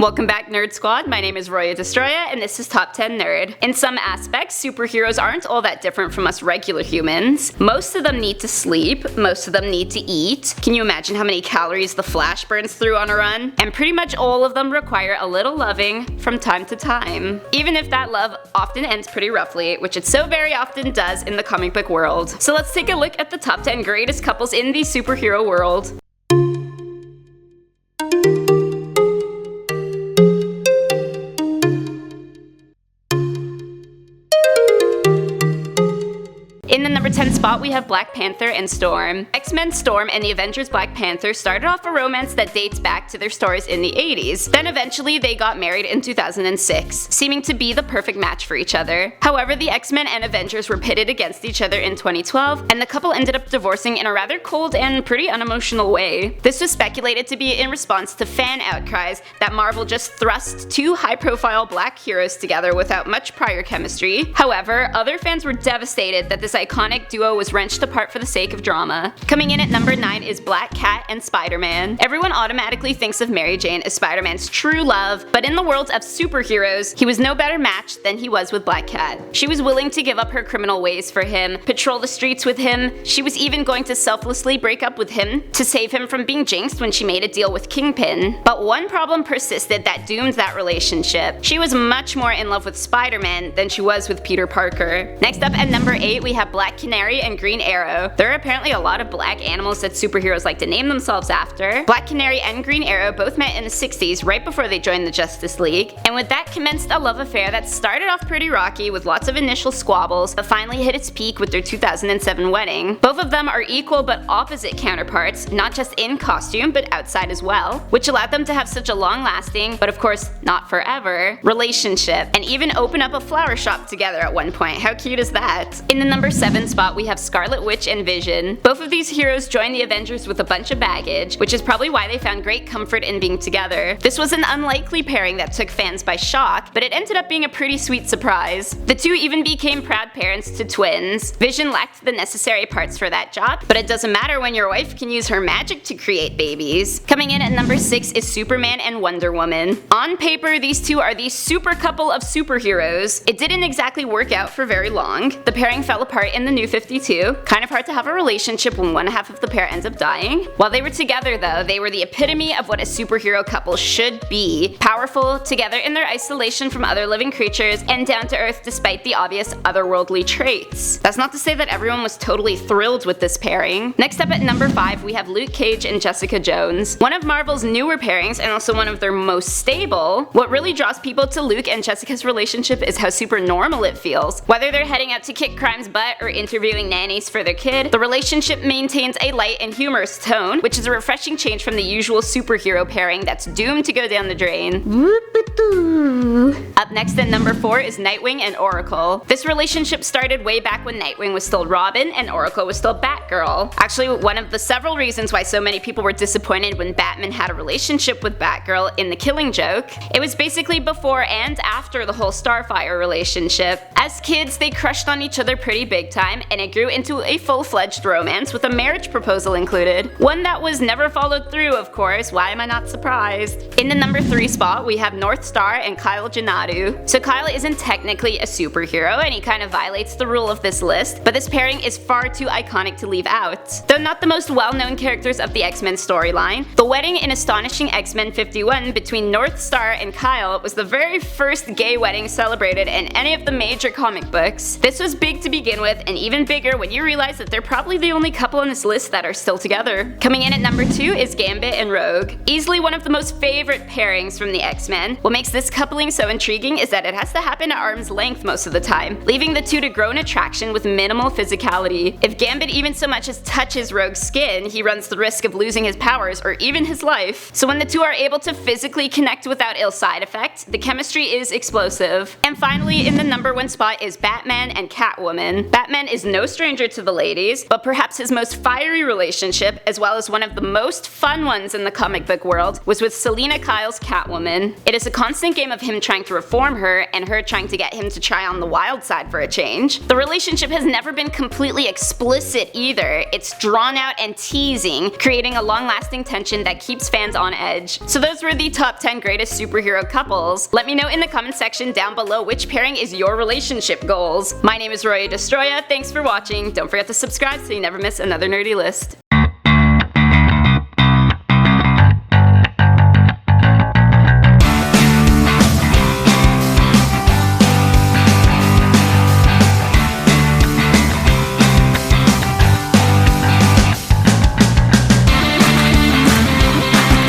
Welcome back, Nerd Squad. My name is Roya Destroya, and this is Top 10 Nerd. In some aspects, superheroes aren't all that different from us regular humans. Most of them need to sleep, most of them need to eat. Can you imagine how many calories the Flash burns through on a run? And pretty much all of them require a little loving from time to time. Even if that love often ends pretty roughly, which it so very often does in the comic book world. So let's take a look at the top 10 greatest couples in the superhero world. In the number 10 spot, we have Black Panther and Storm. X-Men Storm and the Avengers Black Panther started off a romance that dates back to their stories in the 80s. Then eventually they got married in 2006, seeming to be the perfect match for each other. However, the X-Men and Avengers were pitted against each other in 2012, and the couple ended up divorcing in a rather cold and pretty unemotional way. This was speculated to be in response to fan outcries that Marvel just thrust two high-profile black heroes together without much prior chemistry. However, other fans were devastated that this iconic duo was wrenched apart for the sake of drama. Coming in at number 9 is Black Cat and Spider-Man. Everyone automatically thinks of Mary Jane as Spider-Man's true love, but in the world of superheroes, he was no better match than he was with Black Cat. She was willing to give up her criminal ways for him, patrol the streets with him. She was even going to selflessly break up with him to save him from being jinxed when she made a deal with Kingpin. But one problem persisted that doomed that relationship. She was much more in love with Spider-Man than she was with Peter Parker. Next up at number 8, we have Black Canary and Green Arrow. There are apparently a lot of black animals that superheroes like to name themselves after. Black Canary and Green Arrow both met in the 60s, right before they joined the Justice League, and with that commenced a love affair that started off pretty rocky with lots of initial squabbles, but finally hit its peak with their 2007 wedding. Both of them are equal but opposite counterparts, not just in costume but outside as well, which allowed them to have such a long-lasting, but of course not forever, relationship, and even open up a flower shop together at one point. How cute is that? In the number 7 spot, we have Scarlet Witch and Vision. Both of these heroes joined the Avengers with a bunch of baggage, which is probably why they found great comfort in being together. This was an unlikely pairing that took fans by shock, but it ended up being a pretty sweet surprise. The two even became proud parents to twins. Vision lacked the necessary parts for that job, but it doesn't matter when your wife can use her magic to create babies. Coming in at number 6 is Superman and Wonder Woman. On paper, these two are the super couple of superheroes. It didn't exactly work out for very long. The pairing fell apart in the New 52. Kind of hard to have a relationship when one half of the pair ends up dying. While they were together though, they were the epitome of what a superhero couple should be. Powerful, together in their isolation from other living creatures, and down to earth despite the obvious otherworldly traits. That's not to say that everyone was totally thrilled with this pairing. Next up at number 5, we have Luke Cage and Jessica Jones. One of Marvel's newer pairings and also one of their most stable. What really draws people to Luke and Jessica's relationship is how super normal it feels. Whether they're heading out to kick crime's butt or interviewing nannies for their kid, the relationship maintains a light and humorous tone, which is a refreshing change from the usual superhero pairing that's doomed to go down the drain. Up next at number 4 is Nightwing and Oracle. This relationship started way back when Nightwing was still Robin and Oracle was still Batgirl. Actually, one of the several reasons why so many people were disappointed when Batman had a relationship with Batgirl in The Killing Joke. It was basically before and after the whole Starfire relationship. As kids, they crushed on each other pretty big time, and it grew into a full-fledged romance with a marriage proposal included. One that was never followed through, of course. Why am I not surprised? In the number 3 spot, we have North Star and Kyle Janadu. So Kyle isn't technically a superhero, and he kind of violates the rule of this list, but this pairing is far too iconic to leave out. Though not the most well-known characters of the X-Men storyline, the wedding in Astonishing X-Men 51 between North Star and Kyle was the very first gay wedding celebrated in any of the major comic books. This was big to begin with, and even bigger when you realize that they're probably the only couple on this list that are still together. Coming in at number 2 is Gambit and Rogue. Easily one of the most favorite pairings from the X-Men. What makes this coupling so intriguing is that it has to happen at arm's length most of the time, leaving the two to grow an attraction with minimal physicality. If Gambit even so much as touches Rogue's skin, he runs the risk of losing his powers or even his life. So when the two are able to physically connect without ill side effects, the chemistry is explosive. And finally, in the number 1 spot is Batman and Catwoman. Batman is is no stranger to the ladies, but perhaps his most fiery relationship, as well as one of the most fun ones in the comic book world, was with Selina Kyle's Catwoman. It is a constant game of him trying to reform her, and her trying to get him to try on the wild side for a change. The relationship has never been completely explicit either. It's drawn out and teasing, creating a long-lasting tension that keeps fans on edge. So those were the top 10 greatest superhero couples. Let me know in the comment section down below which pairing is your relationship goals. My name is Roya Destroya, thanks for watching. Don't forget to subscribe so you never miss another nerdy list.